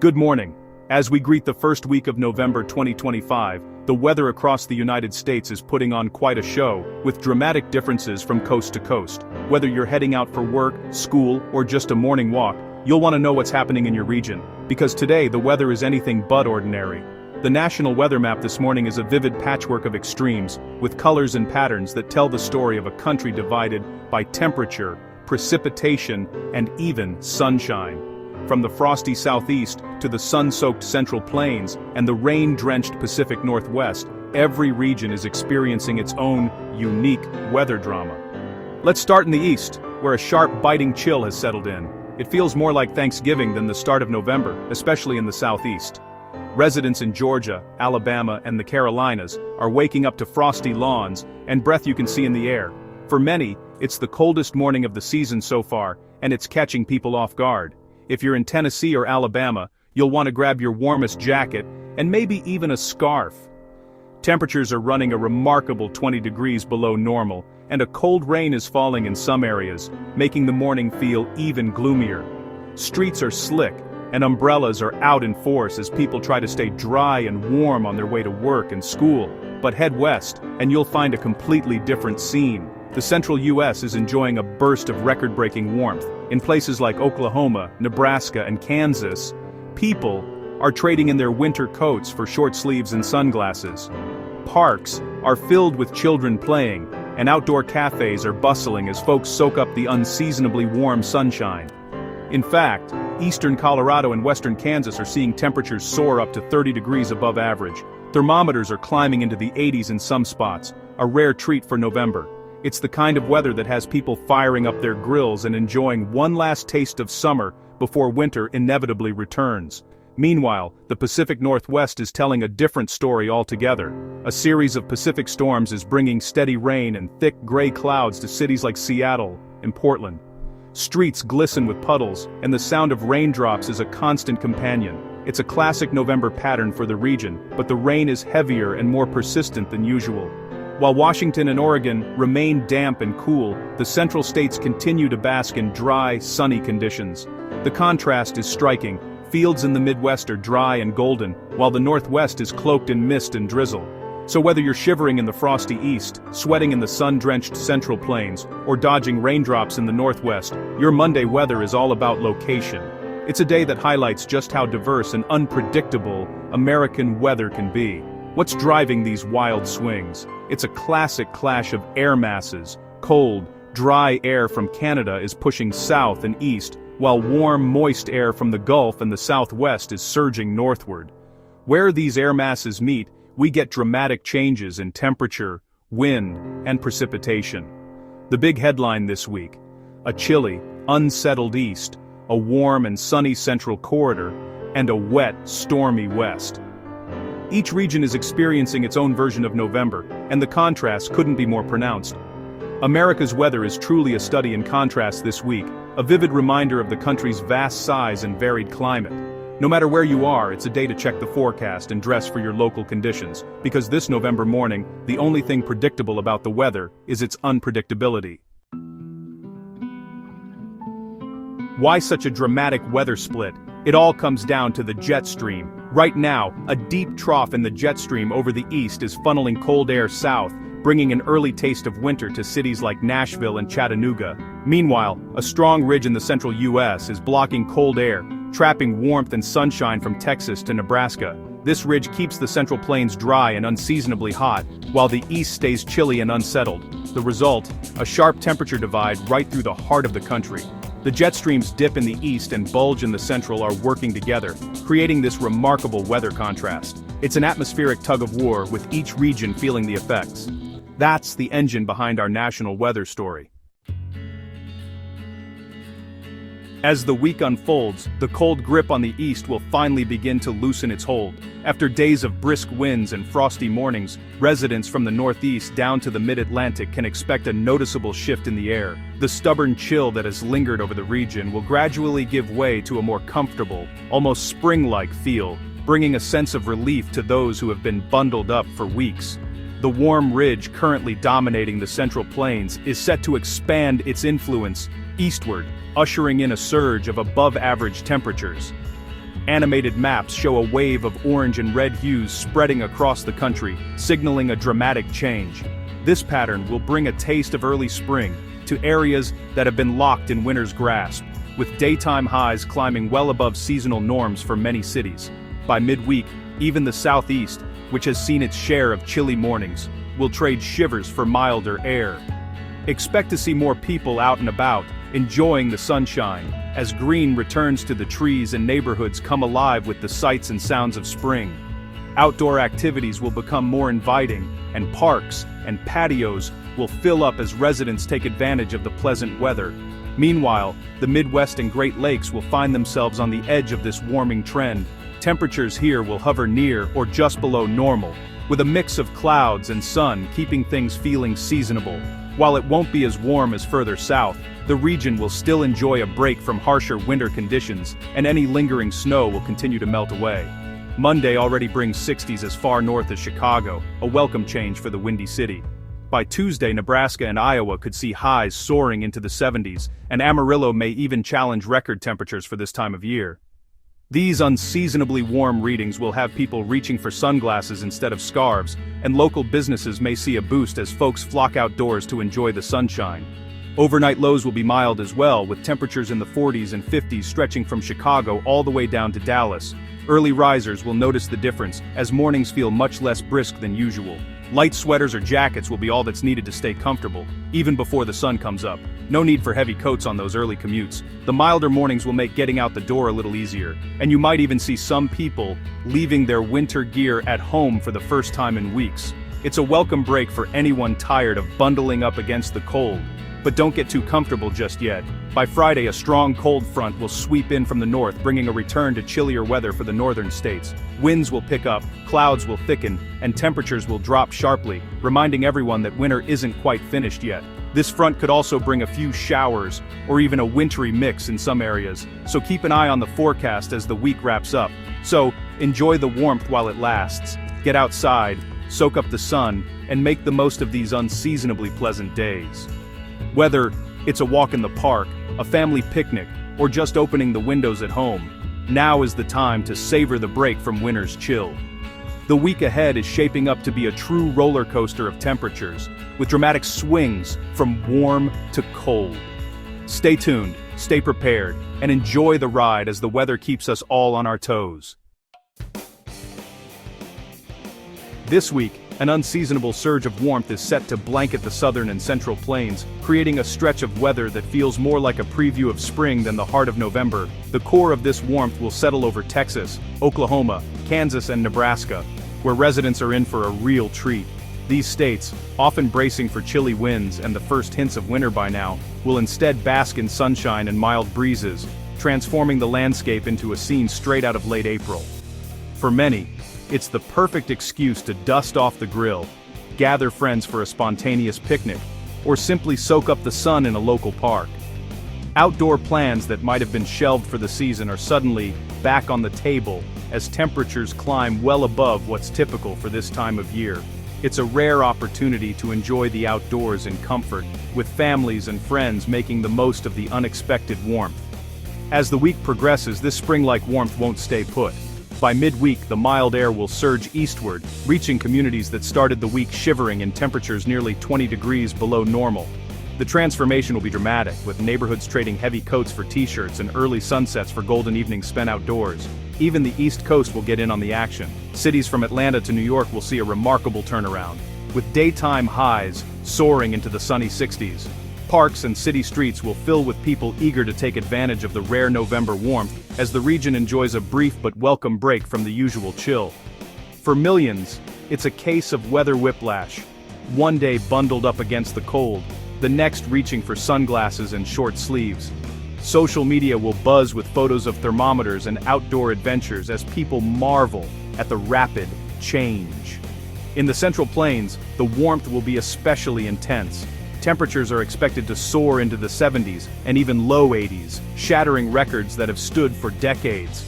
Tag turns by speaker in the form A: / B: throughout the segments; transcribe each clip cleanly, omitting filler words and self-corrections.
A: Good morning. As we greet the first week of November 2025, the weather across the United States is putting on quite a show, with dramatic differences from coast to coast. Whether you're heading out for work, school, or just a morning walk, you'll want to know what's happening in your region, because today the weather is anything but ordinary. The national weather map this morning is a vivid patchwork of extremes, with colors and patterns that tell the story of a country divided by temperature, precipitation, and even sunshine. From the frosty southeast to the sun-soaked central plains and the rain-drenched Pacific Northwest, every region is experiencing its own unique weather drama. Let's start in the east, where a sharp, biting chill has settled in. It feels more like Thanksgiving than the start of November, especially in the southeast. Residents in Georgia, Alabama, and the Carolinas are waking up to frosty lawns and breath you can see in the air. For many, it's the coldest morning of the season so far, and it's catching people off guard. If you're in Tennessee or Alabama, you'll want to grab your warmest jacket, and maybe even a scarf. Temperatures are running a remarkable 20 degrees below normal, and a cold rain is falling in some areas, making the morning feel even gloomier. Streets are slick, and umbrellas are out in force as people try to stay dry and warm on their way to work and school. But head west, and you'll find a completely different scene. The central U.S. is enjoying a burst of record-breaking warmth. In places like Oklahoma, Nebraska, and Kansas, people are trading in their winter coats for short sleeves and sunglasses. Parks are filled with children playing, and outdoor cafes are bustling as folks soak up the unseasonably warm sunshine. In fact, eastern Colorado and western Kansas are seeing temperatures soar up to 30 degrees above average. Thermometers are climbing into the 80s in some spots, a rare treat for November. It's the kind of weather that has people firing up their grills and enjoying one last taste of summer before winter inevitably returns. Meanwhile, the Pacific Northwest is telling a different story altogether. A series of Pacific storms is bringing steady rain and thick gray clouds to cities like Seattle and Portland. Streets glisten with puddles, and the sound of raindrops is a constant companion. It's a classic November pattern for the region, but the rain is heavier and more persistent than usual. While Washington and Oregon remain damp and cool, the central states continue to bask in dry, sunny conditions. The contrast is striking. Fields in the Midwest are dry and golden, while the Northwest is cloaked in mist and drizzle. So whether you're shivering in the frosty east, sweating in the sun-drenched central plains, or dodging raindrops in the Northwest, your Monday weather is all about location. It's a day that highlights just how diverse and unpredictable American weather can be. What's driving these wild swings? It's a classic clash of air masses. Cold, dry air from Canada is pushing south and east, while warm, moist air from the Gulf and the Southwest is surging northward. Where these air masses meet, we get dramatic changes in temperature, wind, and precipitation. The big headline this week: a chilly, unsettled east, a warm and sunny central corridor, and a wet, stormy west. Each region is experiencing its own version of November, and the contrast couldn't be more pronounced. America's weather is truly a study in contrast this week, a vivid reminder of the country's vast size and varied climate. No matter where you are, it's a day to check the forecast and dress for your local conditions, because this November morning, the only thing predictable about the weather is its unpredictability. Why such a dramatic weather split? It all comes down to the jet stream. Right now, a deep trough in the jet stream over the east is funneling cold air south, bringing an early taste of winter to cities like Nashville and Chattanooga. Meanwhile, a strong ridge in the central U.S. is blocking cold air, trapping warmth and sunshine from Texas to Nebraska. This ridge keeps the central plains dry and unseasonably hot, while the east stays chilly and unsettled. The result? A sharp temperature divide right through the heart of the country. The jet streams dip in the east and bulge in the central are working together, creating this remarkable weather contrast. It's an atmospheric tug-of-war, with each region feeling the effects. That's the engine behind our national weather story. As the week unfolds, the cold grip on the east will finally begin to loosen its hold. After days of brisk winds and frosty mornings, residents from the northeast down to the mid-Atlantic can expect a noticeable shift in the air. The stubborn chill that has lingered over the region will gradually give way to a more comfortable, almost spring-like feel, bringing a sense of relief to those who have been bundled up for weeks. The warm ridge currently dominating the central plains is set to expand its influence eastward, ushering in a surge of above-average temperatures. Animated maps show a wave of orange and red hues spreading across the country, signaling a dramatic change. This pattern will bring a taste of early spring to areas that have been locked in winter's grasp, with daytime highs climbing well above seasonal norms for many cities. By midweek, even the southeast, which has seen its share of chilly mornings, will trade shivers for milder air. Expect to see more people out and about, enjoying the sunshine, as green returns to the trees and neighborhoods come alive with the sights and sounds of spring. Outdoor activities will become more inviting, and parks and patios will fill up as residents take advantage of the pleasant weather. Meanwhile, the Midwest and Great Lakes will find themselves on the edge of this warming trend. Temperatures here will hover near or just below normal, with a mix of clouds and sun keeping things feeling seasonable. While it won't be as warm as further south, the region will still enjoy a break from harsher winter conditions, and any lingering snow will continue to melt away. Monday already brings 60s as far north as Chicago, a welcome change for the Windy City. By Tuesday, Nebraska and Iowa could see highs soaring into the 70s, and Amarillo may even challenge record temperatures for this time of year. These unseasonably warm readings will have people reaching for sunglasses instead of scarves, and local businesses may see a boost as folks flock outdoors to enjoy the sunshine. Overnight lows will be mild as well, with temperatures in the 40s and 50s stretching from Chicago all the way down to Dallas. Early risers will notice the difference, as mornings feel much less brisk than usual. Light sweaters or jackets will be all that's needed to stay comfortable, even before the sun comes up. No need for heavy coats on those early commutes. The milder mornings will make getting out the door a little easier, and you might even see some people leaving their winter gear at home for the first time in weeks. It's a welcome break for anyone tired of bundling up against the cold. But don't get too comfortable just yet. By Friday, a strong cold front will sweep in from the north, bringing a return to chillier weather for the northern states. Winds will pick up, clouds will thicken, and temperatures will drop sharply, reminding everyone that winter isn't quite finished yet. This front could also bring a few showers, or even a wintry mix in some areas, so keep an eye on the forecast as the week wraps up. So, enjoy the warmth while it lasts. Get outside, soak up the sun, and make the most of these unseasonably pleasant days. Whether it's a walk in the park, a family picnic, or just opening the windows at home, now is the time to savor the break from winter's chill. The week ahead is shaping up to be a true roller coaster of temperatures, with dramatic swings from warm to cold. Stay tuned, stay prepared, and enjoy the ride as the weather keeps us all on our toes. This week, an unseasonable surge of warmth is set to blanket the southern and central plains, creating a stretch of weather that feels more like a preview of spring than the heart of November. The core of this warmth will settle over Texas, Oklahoma, Kansas, and Nebraska, where residents are in for a real treat. These states, often bracing for chilly winds and the first hints of winter by now, will instead bask in sunshine and mild breezes, transforming the landscape into a scene straight out of late April. For many, it's the perfect excuse to dust off the grill, gather friends for a spontaneous picnic, or simply soak up the sun in a local park. Outdoor plans that might have been shelved for the season are suddenly back on the table as temperatures climb well above what's typical for this time of year. It's a rare opportunity to enjoy the outdoors in comfort, with families and friends making the most of the unexpected warmth. As the week progresses, this spring-like warmth won't stay put. By midweek, the mild air will surge eastward, reaching communities that started the week shivering in temperatures nearly 20 degrees below normal. The transformation will be dramatic, with neighborhoods trading heavy coats for t-shirts and early sunsets for golden evenings spent outdoors. Even the East Coast will get in on the action. Cities from Atlanta to New York will see a remarkable turnaround, with daytime highs soaring into the sunny 60s. Parks and city streets will fill with people eager to take advantage of the rare November warmth, as the region enjoys a brief but welcome break from the usual chill. For millions, it's a case of weather whiplash. One day bundled up against the cold, the next reaching for sunglasses and short sleeves. Social media will buzz with photos of thermometers and outdoor adventures as people marvel at the rapid change. In the Central Plains, the warmth will be especially intense. Temperatures are expected to soar into the 70s and even low 80s, shattering records that have stood for decades.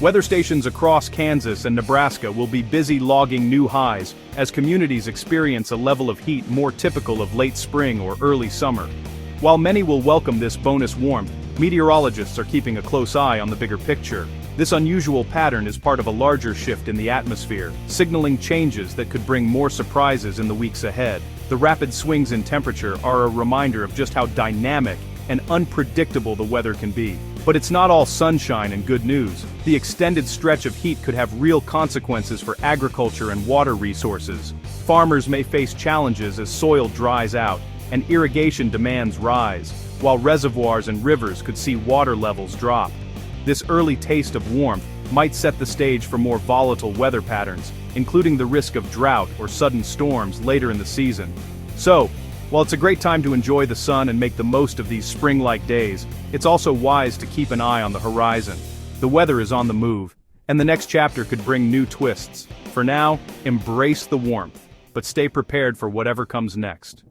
A: Weather stations across Kansas and Nebraska will be busy logging new highs as communities experience a level of heat more typical of late spring or early summer. While many will welcome this bonus warmth, Meteorologists are keeping a close eye on the bigger picture. This unusual pattern is part of a larger shift in the atmosphere, signaling changes that could bring more surprises in the weeks ahead. The rapid swings in temperature are a reminder of just how dynamic and unpredictable the weather can be. But it's not all sunshine and good news. The extended stretch of heat could have real consequences for agriculture and water resources. Farmers may face challenges as soil dries out and irrigation demands rise, while reservoirs and rivers could see water levels drop. This early taste of warmth might set the stage for more volatile weather patterns, including the risk of drought or sudden storms later in the season. So, while it's a great time to enjoy the sun and make the most of these spring-like days, it's also wise to keep an eye on the horizon. The weather is on the move, and the next chapter could bring new twists. For now, embrace the warmth, but stay prepared for whatever comes next.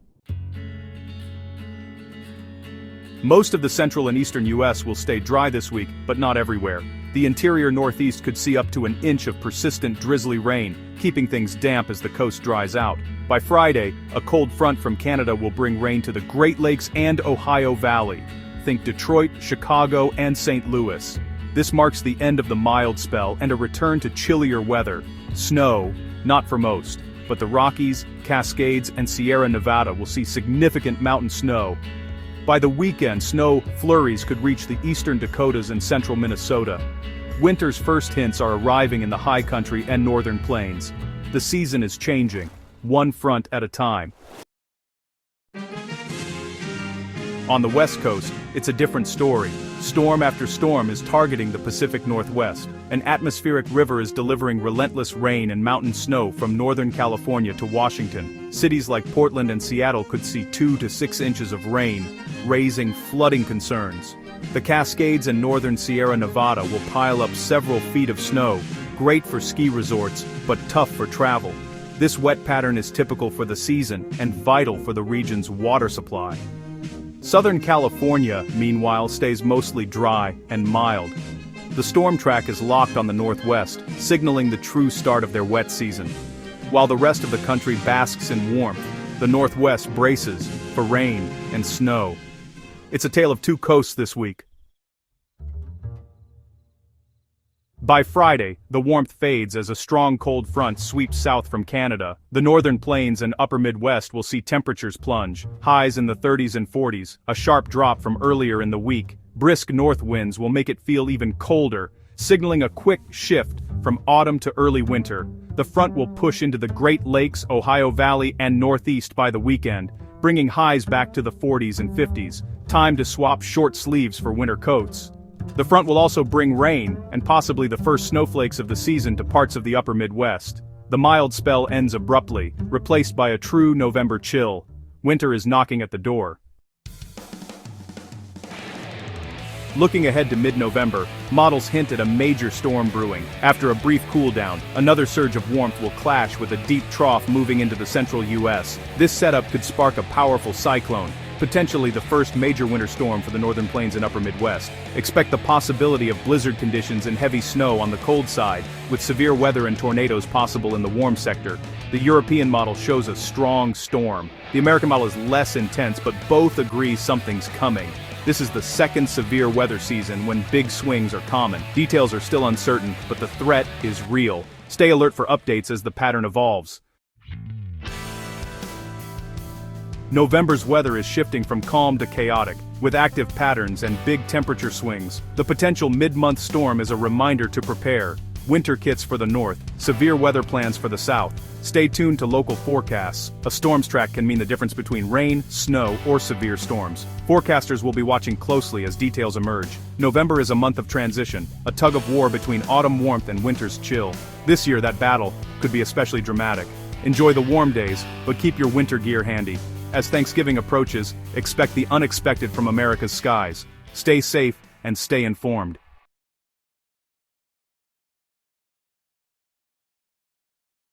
A: Most of the central and eastern U.S. will stay dry this week, but not everywhere. The interior Northeast could see up to an inch of persistent drizzly rain, keeping things damp as the coast dries out. By Friday, a cold front from Canada will bring rain to the Great Lakes and Ohio Valley. Think Detroit, Chicago, and St. Louis. This marks the end of the mild spell and a return to chillier weather. Snow, not for most, but the Rockies, Cascades, and Sierra Nevada will see significant mountain snow. By the weekend, snow flurries could reach the eastern Dakotas and central Minnesota. Winter's first hints are arriving in the high country and northern plains. The season is changing, one front at a time. On the West Coast, it's a different story. Storm after storm is targeting the Pacific Northwest. An atmospheric river is delivering relentless rain and mountain snow from Northern California to Washington. Cities like Portland and Seattle could see 2 to 6 inches of rain, raising flooding concerns. The Cascades and northern Sierra Nevada will pile up several feet of snow, great for ski resorts, but tough for travel. This wet pattern is typical for the season and vital for the region's water supply. Southern California, meanwhile, stays mostly dry and mild. The storm track is locked on the northwest, signaling the true start of their wet season. While the rest of the country basks in warmth, the northwest braces for rain and snow. It's a tale of two coasts this week. By Friday, the warmth fades as a strong cold front sweeps south from Canada. The northern plains and upper Midwest will see temperatures plunge, highs in the 30s and 40s, a sharp drop from earlier in the week. Brisk north winds will make it feel even colder, signaling a quick shift from autumn to early winter. The front will push into the Great Lakes, Ohio Valley, and Northeast by the weekend, bringing highs back to the 40s and 50s. Time to swap short sleeves for winter coats. The front will also bring rain, and possibly the first snowflakes of the season to parts of the upper Midwest. The mild spell ends abruptly, replaced by a true November chill. Winter is knocking at the door. Looking ahead to mid-November, models hint at a major storm brewing. After a brief cool-down, another surge of warmth will clash with a deep trough moving into the central U.S. This setup could spark a powerful cyclone, potentially the first major winter storm for the northern plains and upper Midwest. Expect the possibility of blizzard conditions and heavy snow on the cold side, with severe weather and tornadoes possible in the warm sector. The European model shows a strong storm. The American model is less intense, but both agree something's coming. This is the second severe weather season when big swings are common. Details are still uncertain, but the threat is real. Stay alert for updates as the pattern evolves. November's weather is shifting from calm to chaotic, with active patterns and big temperature swings. The potential mid-month storm is a reminder to prepare. Winter kits for the north, severe weather plans for the south. Stay tuned to local forecasts. A storm's track can mean the difference between rain, snow, or severe storms. Forecasters will be watching closely as details emerge. November is a month of transition, a tug-of-war between autumn warmth and winter's chill. This year, that battle could be especially dramatic. Enjoy the warm days, but keep your winter gear handy. As Thanksgiving approaches, expect the unexpected from America's skies. Stay safe and stay informed.